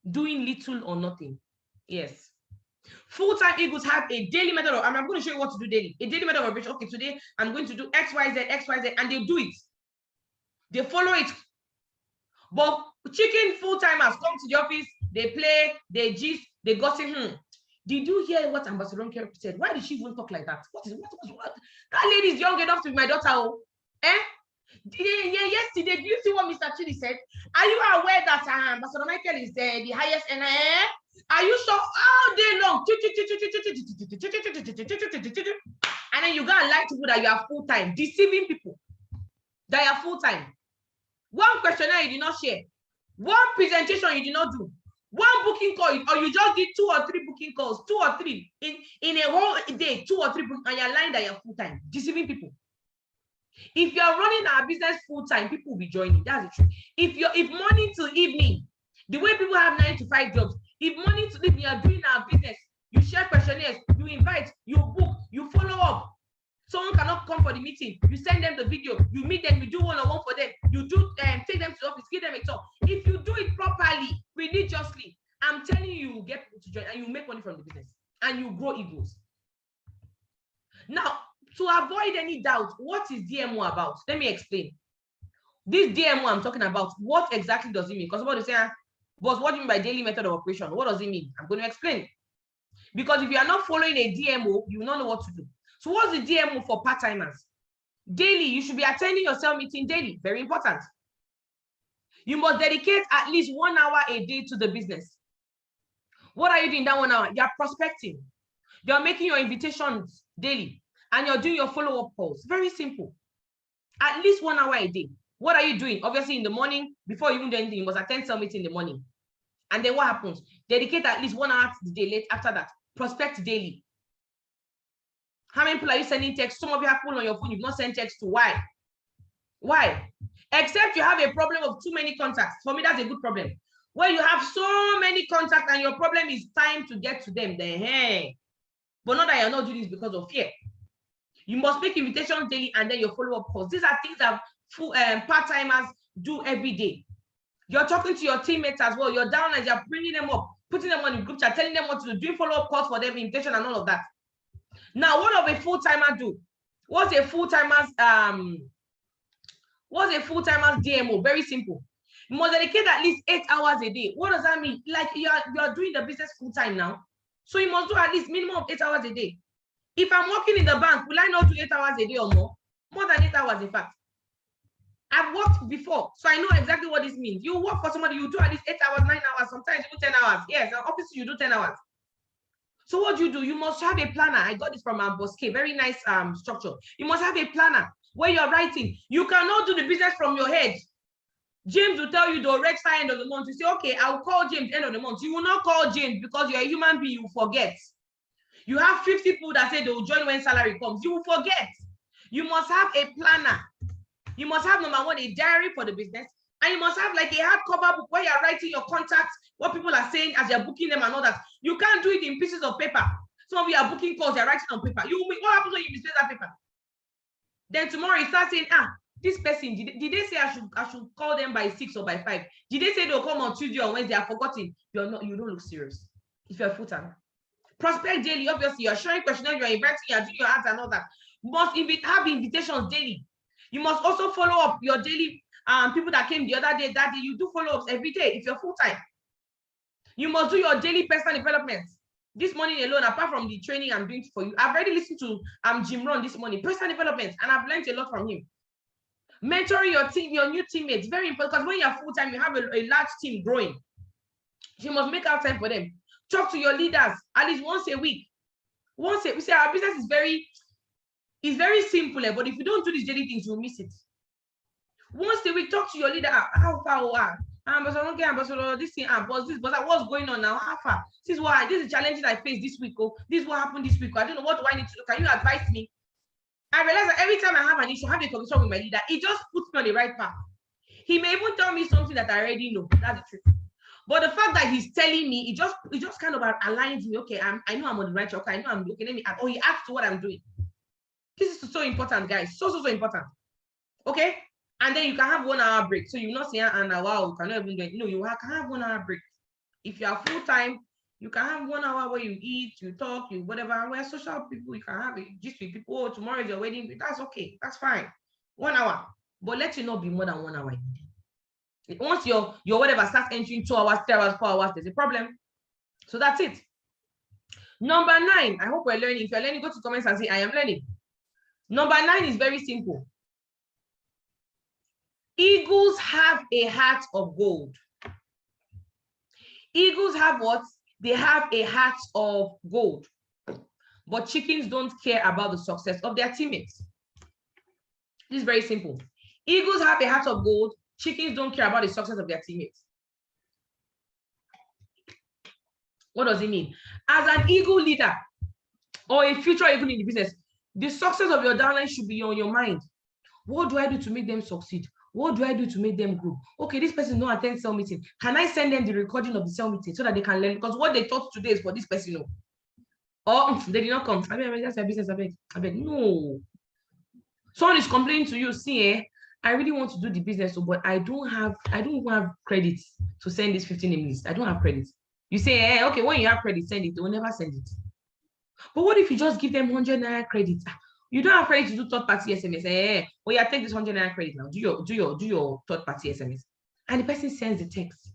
doing little or nothing. Yes. Full-time eagles have a daily method of, and I'm going to show you what to do daily. A daily method of operation. Okay, today I'm going to do X, Y, Z, X, Y, Z, and they do it. They follow it. But chicken full-timers come to the office, they play, they gist, they gossip. Did you hear what Ambassador Ronke said? Why did she even talk like that? What? That lady is young enough to be my daughter. Yesterday, do you see what Mr. Chidi said? Are you aware that Ambassador Michael is the highest NIA? Are you sure all day long? And then you go and lie to people that you are full-time, deceiving people that you are full-time. One questionnaire you did not share. One presentation you did not do. One booking call, or you just did 2 or 3 booking calls, 2 or 3 in a whole day, 2 or 3 booking, and you're lying that you're full-time, deceiving people. If you're running our business full-time, people will be joining. That's the truth. If morning to evening, the way people have 9 to 5 jobs, if morning to evening you're doing our business, you share questionnaires, you invite, you book, you follow up. Someone cannot come for the meeting, you send them the video, you meet them, you do one-on-one for them, you do take them to the office, give them a talk. If you do it properly, religiously, I'm telling you, you will get people to join and you make money from the business and you grow egos. Now, to avoid any doubt, what is DMO about? Let me explain. This DMO I'm talking about, what exactly does it mean? Because somebody say, boss, what do you mean by daily method of operation? What does it mean? I'm going to explain. Because if you are not following a DMO, you will not know what to do. So what's the DMO for part-timers? Daily, you should be attending your cell meeting daily. Very important. You must dedicate at least 1 hour a day to the business. What are you doing that 1 hour? You're prospecting. You're making your invitations daily. And you're doing your follow-up calls. Very simple. At least 1 hour a day. What are you doing? Obviously, in the morning, before you even do anything, you must attend cell meeting in the morning. And then what happens? Dedicate at least 1 hour to the day. Late after that, prospect daily. How many people are you sending text? Some of you have phone on your phone. You've not sent text to. Why? Why? Except you have a problem of too many contacts. For me, that's a good problem. When you have so many contacts and your problem is time to get to them, then hey. But not that you're not doing this because of fear. You must make invitations daily and then your follow-up calls. These are things that part-timers do every day. You're talking to your teammates as well. You're down as you're bringing them up, putting them on the group chat, telling them what to do, doing follow-up calls for them, invitation and all of that. Now, what does a full-timer do? What's a full-timer's DMO? Very simple. You must dedicate at least 8 hours a day. What does that mean? Like you're doing the business full-time now. So you must do at least minimum of 8 hours a day. If I'm working in the bank, will I not do 8 hours a day or more? More than 8 hours, in fact. I've worked before, so I know exactly what this means. You work for somebody, you do at least 8 hours, 9 hours, sometimes even 10 hours. Yes, obviously you do 10 hours. So what do? You must have a planner. I got this from Boske, very nice structure. You must have a planner where you're writing. You cannot do the business from your head. James will tell you the red star end of the month. You say, okay, I'll call James end of the month. You will not call James because you're a human being, you forget. You have 50 people that say they will join when salary comes. You will forget. You must have a planner. You must have, number one, a diary for the business. And you must have like a hardcover book where you're writing your contacts, what people are saying as you're booking them and all that. You can't do it in pieces of paper. Some of you are booking calls, you're writing on paper. What happens when you misplace that paper? Then tomorrow you start saying, this person, did they say I should call them by 6 or by 5? Did they say they'll come on Tuesday or Wednesday? I've forgotten. You don't look serious if you're full-time. Prospect daily, obviously, you're sharing questionnaires, you're inviting, you're doing your ads and all that. You must have invitations daily. You must also follow up your daily people that came the other day, that day. You do follow-ups every day if you're full-time. You must do your daily personal development. This morning alone, apart from the training I'm doing for you, I've already listened to Jim Ron this morning, personal development, and I've learned a lot from him. Mentoring your team, your new teammates, very important, because when you're full-time, you have a large team growing. You must make out time for them. Talk to your leaders at least once a week. We say our business is very simple, but if you don't do these daily things, you'll miss it. Once a week, talk to your leader. How far we are? This thing, what's going on now? How far? This is the challenges I faced this week. This is what happened this week. I don't know, what do I need to do? Can you advise me? I realize that every time I have an issue, I have a conversation with my leader, it just puts me on the right path. He may even tell me something that I already know. That's the truth. But the fact that he's telling me, it just kind of aligns me. Okay, I know I'm on the right track. I know I'm looking at me. Oh, he asked what I'm doing. This is so important, guys. So important. Okay? And then you can have 1 hour break. So you not say, wow, you cannot even do it. No, you can have 1 hour break. If you are full-time, you can have 1 hour where you eat, you talk, you whatever. We're social people, you can have it just with people. Oh, tomorrow is your wedding. That's okay. That's fine. 1 hour. But let it not be more than 1 hour. Once your whatever starts entering 2 hours, 3 hours, 4 hours, there's a problem. So that's it. Number 9, I hope we're learning. If you're learning, go to comments and say, I am learning. Number 9 is very simple. Eagles have a heart of gold. Eagles have what? They have a heart of gold. But chickens don't care about the success of their teammates. This is very simple. Eagles have a heart of gold. Chickens don't care about the success of their teammates. What does it mean? As an eagle leader or a future eagle in the business, the success of your downline should be on your mind. What do I do to make them succeed? What do I do to make them grow? Okay, this person don't attend cell meeting. Can I send them the recording of the cell meeting so that they can learn? Because what they taught today is for this person. No. Or they did not come. I mean, that's their business. I beg. No. Someone is complaining to you, see, I really want to do the business, but I don't have credit to send this 15 name list. I don't have credit. You say, okay, when you have credit, send it. They will never send it. But what if you just give them 100 naira credit? You don't have credit to do third-party SMS. Oh yeah, take this 100 naira credit now. Do your third-party SMS. And the person sends the text.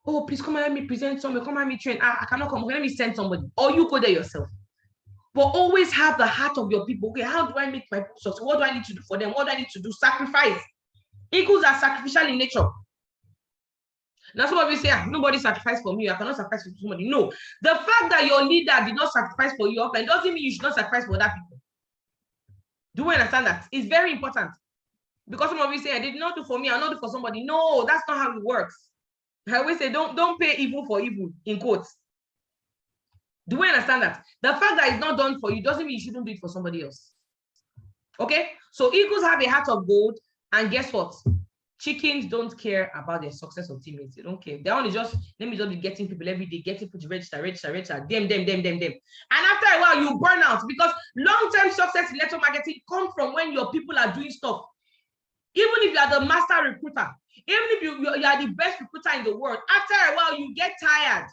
Oh, please come and let me present somebody. Come and let me train. I cannot come. Okay, let me send somebody. Or you go there yourself. But always have the heart of your people. Okay, how do I make my people success? What do I need to do for them? What do I need to do? Sacrifice. Eagles are sacrificial in nature. Now, some of you say, nobody sacrificed for me. I cannot sacrifice for somebody. No. The fact that your leader did not sacrifice for you offline doesn't mean you should not sacrifice for other people. Do you understand that? It's very important. Because some of you say, I did not do for me, I'll not do for somebody. No, that's not how it works. I always say, don't pay evil for evil, in quotes. Do we understand that? The fact that it's not done for you doesn't mean you shouldn't do it for somebody else. Okay? So eagles have a heart of gold, and guess what? Chickens don't care about their success of teammates. They don't care. They only just, let me just be getting people every day, getting people to register, them. And after a while, you burn out, because long-term success in network marketing comes from when your people are doing stuff. Even if you are the master recruiter, even if you are the best recruiter in the world, after a while, you get tired.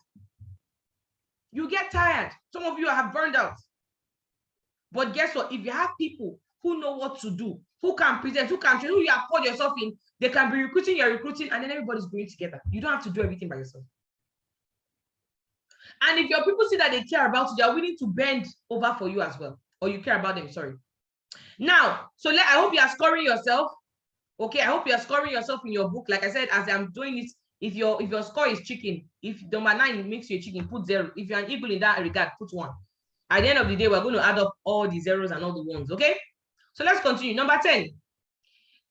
You get tired. Some of you have burned out. But guess what? If you have people who know what to do, who can present, who can train, who you have poured yourself in, they can be recruiting, you're recruiting, and then everybody's going together. You don't have to do everything by yourself. And if your people see that they care about you, they're willing to bend over for you as well. Or you care about them, sorry. Now, so I hope you are scoring yourself. Okay, I hope you are scoring yourself in your book. Like I said, as I'm doing it, if your score is chicken, if number 9 makes you a chicken, put 0. If you're an eagle in that regard, put 1. At the end of the day, we're going to add up all the zeros and all the ones, okay? So let's continue. Number 10.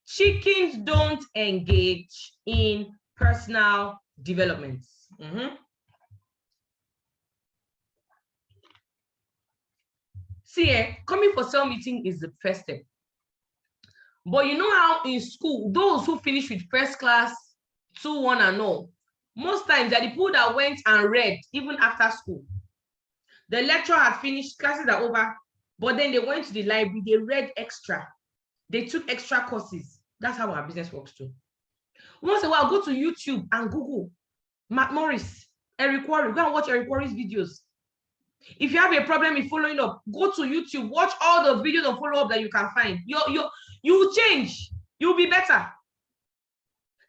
Chickens don't engage in personal development. See, coming for cell meeting is the first step. But you know how in school, those who finish with first class, 2-1 and all, most times they're the people that went and read even after school. The lecture had finished, classes are over, but then they went to the library, they read extra. They took extra courses. That's how our business works too. Once in a while, go to YouTube and Google Matt Morris, Eric Worre. Go and watch Eric Worre's videos. If you have a problem with following up, go to YouTube, watch all the videos of follow-up that you can find. You will change. You'll be better.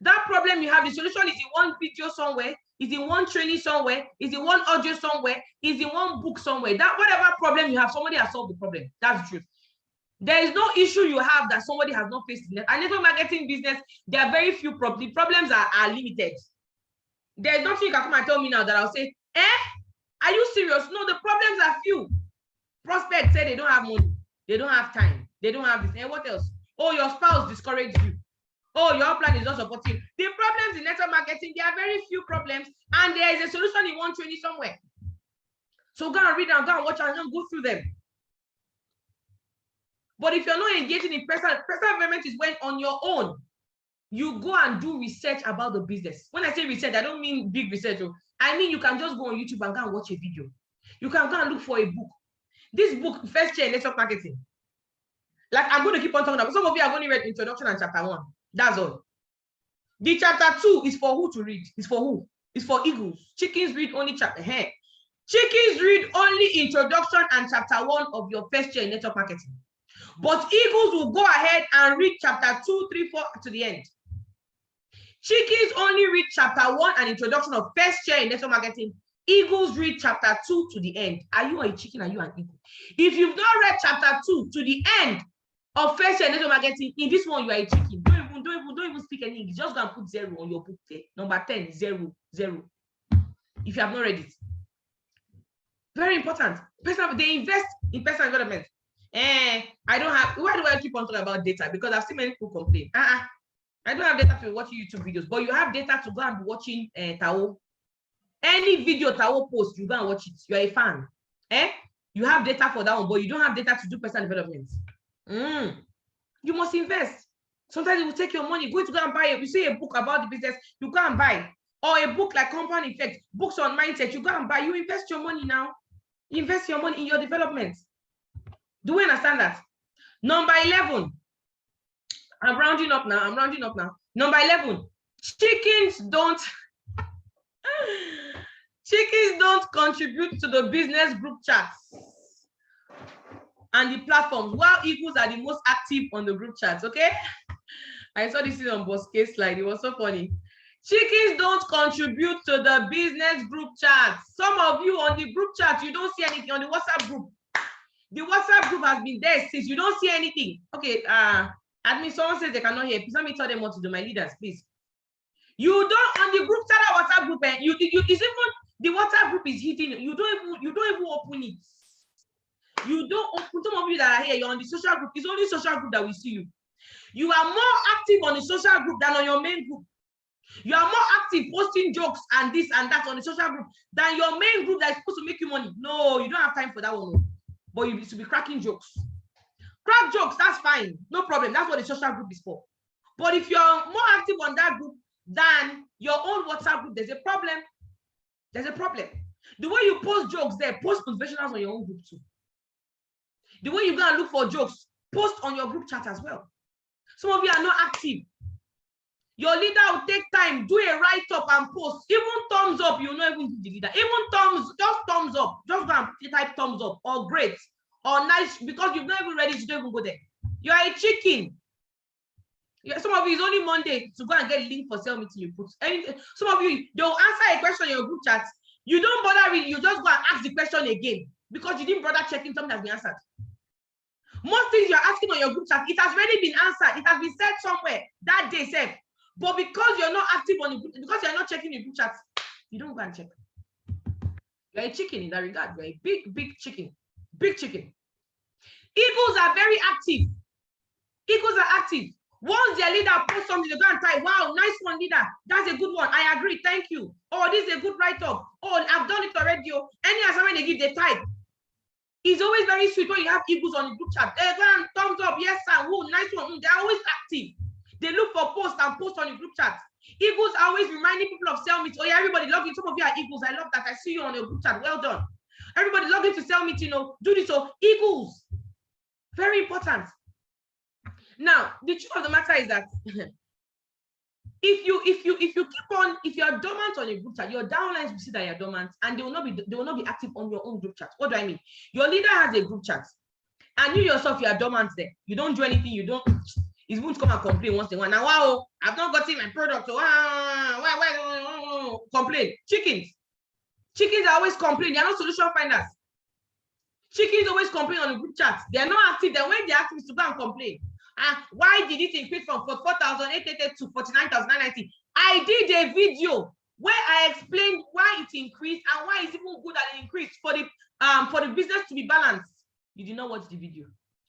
That problem you have, the solution is in one video somewhere, is in one training somewhere, is in one audio somewhere, is in one book somewhere. That whatever problem you have, somebody has solved the problem. That's the truth. There is no issue you have that somebody has not faced in it. And network marketing business, there are very few problems. The problems are limited. There's nothing you can come and tell me now that I'll say, are you serious? No, the problems are few. Prospects say they don't have money. They don't have time. They don't have this. And what else? Oh, your spouse discouraged you. Oh, your plan is not supporting you. The problems in network marketing, there are very few problems, and there is a solution in one training somewhere. So go and read them, go and watch and go through them. But if you're not engaging in personal development is when on your own, you go and do research about the business. When I say research, I don't mean big research. I mean, you can just go on YouTube and go and watch a video. You can go and look for a book. This book, First Year in Network Marketing. Like, I'm going to keep on talking about. Some of you have only read Introduction and Chapter 1. That's all. The Chapter 2 is for who to read? It's for who? It's for eagles. Chickens read only Chapter. Chickens read only Introduction and Chapter 1 of your First Year in Network Marketing. But eagles will go ahead and read Chapter 2, 3, 4 to the end. Chickens only read Chapter 1 and Introduction of First Year in Network Marketing. Eagles read Chapter 2 to the end. Are you a chicken? Are you an eagle? If you've not read Chapter 2 to the end of First Year in Network Marketing, in this one, you are a chicken. Don't even even speak any English. Just go and put 0 on your book there. Number 10, 0, 0. If you have not read it. Very important. They invest in personal development. I don't have. Why do I keep on talking about data? Because I've seen many people complain. I don't have data to watch YouTube videos, but you have data to go and be watching Tao. Any video Tao posts, you go and watch it. You're a fan. You have data for that one, but you don't have data to do personal development. You must invest. Sometimes it will take your money. Go to go and buy it. You see a book about the business, you go and buy. Or a book like Compound Effect, books on mindset, you go and buy. You invest your money now. Invest your money in your development. Do we understand that? Number 11. I'm rounding up now. Number 11. Chickens don't contribute to the business group chats and the platforms, while eagles are the most active on the group chats. Okay, I saw this on Bosquet's slide. It was so funny. Chickens don't contribute to the business group chats. Some of you on the group chat, you don't see anything. On the WhatsApp group, the WhatsApp group has been there since. You don't see anything. Okay, admin, someone says they cannot hear. Please let me tell them what to do. My leaders, please. You don't on the group chat, WhatsApp group, it's even the WhatsApp group is hidden. You don't even open it. You don't open. Some of you that are here, you're on the social group. It's only social group that we see you. You are more active on the social group than on your main group. You are more active posting jokes and this and that on the social group than your main group that is supposed to make you money. No, you don't have time for that one. But you need to be cracking jokes. Crack jokes, that's fine. No problem. That's what the social group is for. But if you're more active on that group than your own WhatsApp group, there's a problem. There's a problem. The way you post jokes there, post motivationals on your own group too. The way you go and look for jokes, post on your group chat as well. Some of you are not active. Your leader will take time, do a write-up and post. Even thumbs up, you'll not even do the leader. Even thumbs, just thumbs up. Just go and type thumbs up or great or nice, because you've not even ready to don't even go there. You are a chicken. Some of you, it's only Monday to go and get a link for sale meeting you put. Some of you, they'll answer a question in your group chat. You don't bother reading, you just go and ask the question again because you didn't bother checking something that's been answered. Most things you're asking on your group chat, it has already been answered. It has been said somewhere that day, said. But because you're not active on the group, because you're not checking the group chat, you don't go and check. You're a chicken in that regard. You're a big chicken. Big chicken. Eagles are very active. Eagles are active. Once their leader posts something, they go and type, wow, nice one, leader. That's a good one. I agree. Thank you. Oh, this is a good write-up. Oh, I've done it already. Any assignment they give, they type. It's always very sweet when you have eagles on the group chat. They go and thumbs up. Yes, sir. Oh, nice one. They're always active. They look for posts and post on the group chat. Eagles are always reminding people of sell meeting. Oh, yeah, everybody log in. Some of you are eagles. I love that. I see you on your group chat. Well done. Everybody log in to sell meeting. Do this. So eagles, very important. Now, the truth of the matter is that if you're dormant on your group chat, your downlines will see that you're dormant, and they will not be active on your own group chat. What do I mean? Your leader has a group chat, and you yourself, you are dormant there. You don't do anything. You don't. He's going to come and complain once in a while. Now, wow, I've not gotten my product. So, why complain? Chickens are always complaining. They are not solution finders. Chickens always complain on the group chat. They are not active. Then when they're active, to go and complain. Why did it increase from 44,888 to 49,990? I did a video where I explained why it increased and why it's even good that it increased for the business to be balanced. You did not watch the video,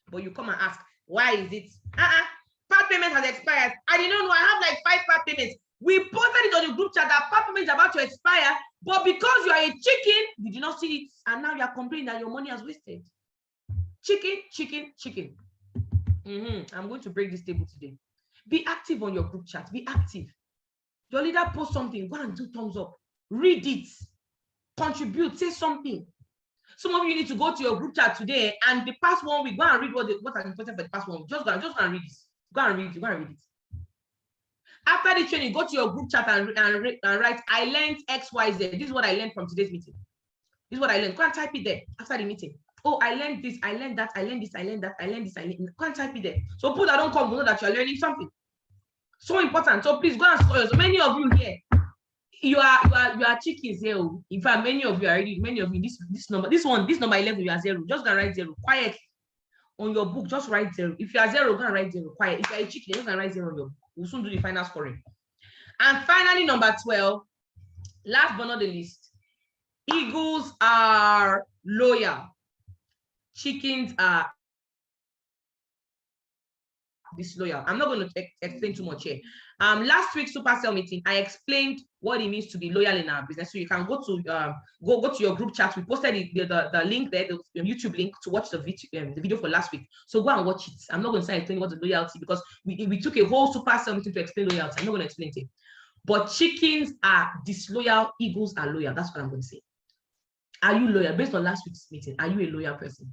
but you come and ask, why is it? Part payment has expired. I did not know. I have like 5 part payments. We posted it on the group chat that part payment is about to expire, but because you are a chicken, you did not see it, and now you are complaining that your money has wasted. Chicken. I'm going to break this table today. Be active on your group chat. Be active. Your leader posts something, go and do thumbs up. Read it. Contribute. Say something. Some of you need to go to your group chat today, and the past 1 week, go and read what are important for the past 1 week. Just go and read this. Go and read it. After the training, go to your group chat and write, I learned XYZ. This is what I learned from today's meeting. This is what I learned. Go and type it there after the meeting. Oh, I learned this, I learned that, I learned this, I learned that, I learned this, I learned. Go and type it there. So people that don't come will know that you're learning something. So important. So please go and score. So many of you here, you are chickens here. In fact, many of you this number 11, you are 0. Just go and write 0 quietly on your book. Just write 0. If you are 0, go and write 0 quiet. If you are a chicken, just go and write 0 on your book. We'll soon do the final scoring. And finally, number 12, last but not the least, eagles are loyal. Chickens are disloyal. I'm not going to explain too much here. Last week's Supercell meeting, I explained what it means to be loyal in our business. So you can go to go to your group chat. We posted the link there, the YouTube link to watch the video for last week. So go and watch it. I'm not going to say explain what the loyalty, because we took a whole Supercell meeting to explain loyalty. I'm not going to explain it. But chickens are disloyal, eagles are loyal. That's what I'm going to say. Are you loyal? Based on last week's meeting, are you a loyal person?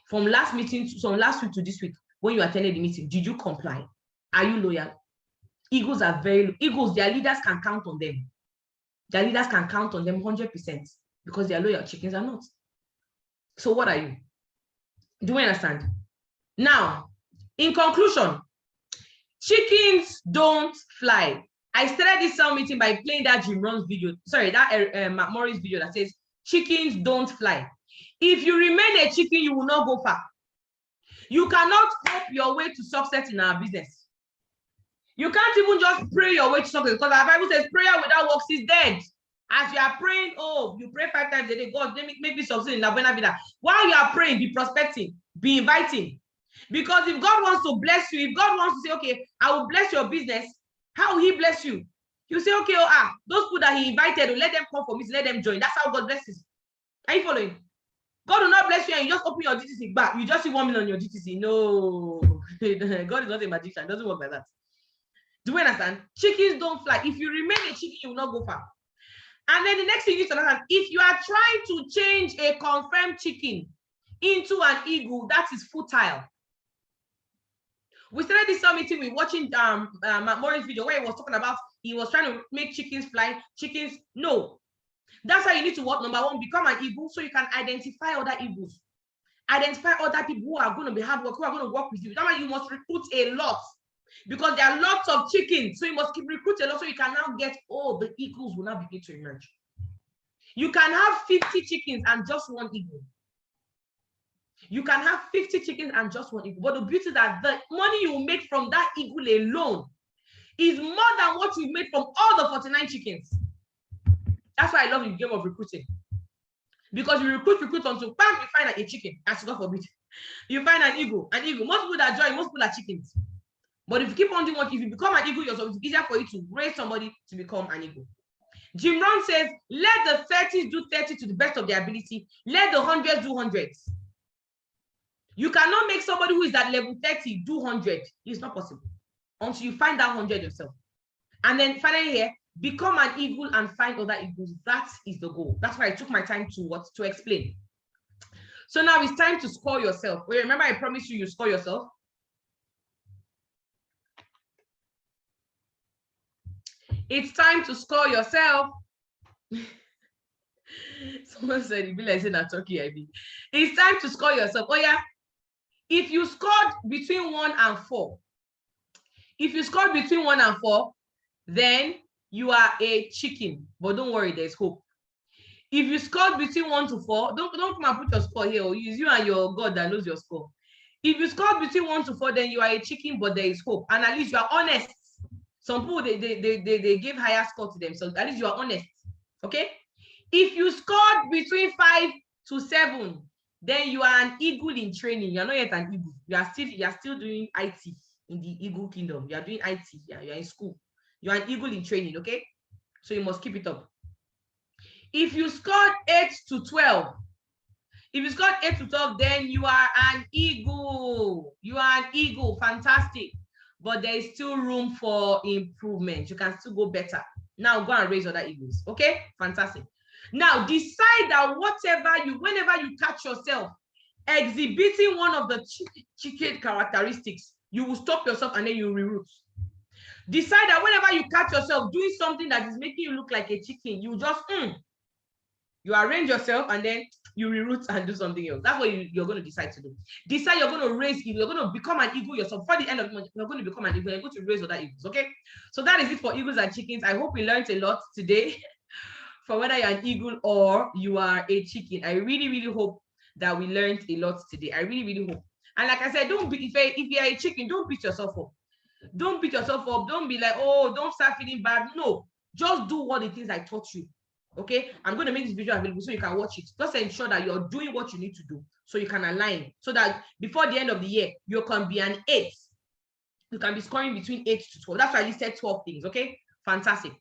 From last week to this week, when you attended the meeting, did you comply? Are you loyal? Eagles are eagles, their leaders can count on them. Their leaders can count on them 100% because they are loyal. Chickens are not. So what are you? Do you understand? Now, in conclusion, chickens don't fly. I started this cell meeting by playing that Jim Rohn's video. Sorry, that Matt Morris video that says chickens don't fly. If you remain a chicken, you will not go far. You cannot hope your way to success in our business. You can't even just pray your way to success, because our Bible says prayer without works is dead. As you are praying, oh, you pray 5 times a day, God, make me succeed in La Buena Vida. While you are praying, be prospecting, be inviting. Because if God wants to bless you, if God wants to say, okay, I will bless your business, how will he bless you? You say, okay, those people that he invited, let them come for me, let them join. That's how God blesses. Are you following? God will not bless you and you just open your GTC back. You just see 1 million on your GTC. No, God is not a magician. It doesn't work like that. Do you understand? Chickens don't fly. If you remain a chicken, you will not go far. And then the next thing you need to understand, if you are trying to change a confirmed chicken into an eagle, that is futile. We started this meeting with watching Matt Morris video where he was talking about, he was trying to make chickens fly. Chickens, no. That's why you need to what? Number one, become an eagle so you can identify other eagles. Identify other people who are going to be hard work, who are going to work with you. That's why you must recruit a lot, because there are lots of chickens. So you must keep recruiting a lot so you can now get, the eagles will now begin to emerge. You can have 50 chickens and just one eagle. You can have 50 chickens and just one eagle. But the beauty is that the money you make from that eagle alone is more than what you made from all the 49 chickens. That's why I love the game of recruiting. Because you recruit until bam, you find a chicken. As God forbid. You find an eagle. Most people that join, most people are chickens. But if you keep on doing what, if you become an eagle yourself, it's easier for you to raise somebody to become an eagle. Jim Rohn says, let the 30s do 30 to the best of their ability. Let the 100s do 100s. You cannot make somebody who is at level 30 do 100. It's not possible until you find that 100 yourself. And then finally here, become an eagle and find other eagles. That is the goal. That's why I took my time to explain. So now it's time to score yourself. Wait, remember I promised you score yourself? It's time to score yourself. Someone said it be like saying that turkey I mean. It's time to score yourself. Oh yeah. If you scored between 1 and 4, then you are a chicken. But don't worry, there's hope. If you scored between 1 to 4, don't come and put your score here. Or use you and your God that knows your score. If you scored between 1 to 4, then you are a chicken, but there is hope. And at least you are honest. Some people they give higher score to them, so at least you are honest. Okay. If you scored between 5 to 7, then you are an eagle in training. You are not yet an eagle. You are still doing IT in the eagle kingdom. You are doing IT. Yeah, you are in school. You are an eagle in training. Okay, so you must keep it up. If you scored 8 to 12, then you are an eagle. You are an eagle. Fantastic. But there is still room for improvement. You can still go better. Now go and raise other eagles. Okay, fantastic. Now decide that whenever you catch yourself exhibiting one of the chicken characteristics, you will stop yourself and then you reroute. Decide that whenever you catch yourself doing something that is making you look like a chicken, you just you arrange yourself and then you reroute and do something else. That's what you're going to decide to do. Decide you're going to raise eagle. You're going to become an eagle yourself. For the end of the month, you're going to become an eagle. You're going to raise other eagles. Okay. So that is it for eagles and chickens. I hope we learned a lot today. For whether you're an eagle or you are a chicken, I really, really hope that we learned a lot today. I really, really hope. And like I said, don't be if you're a chicken, don't beat yourself up. Don't beat yourself up. Don't be like, oh, don't start feeling bad. No, just do what the things I taught you. Okay, I'm going to make this video available so you can watch it. Just ensure that you're doing what you need to do so you can align, so that before the end of the year, you can be an 8. You can be scoring between 8 to 12. That's why I listed 12 things. Okay, fantastic.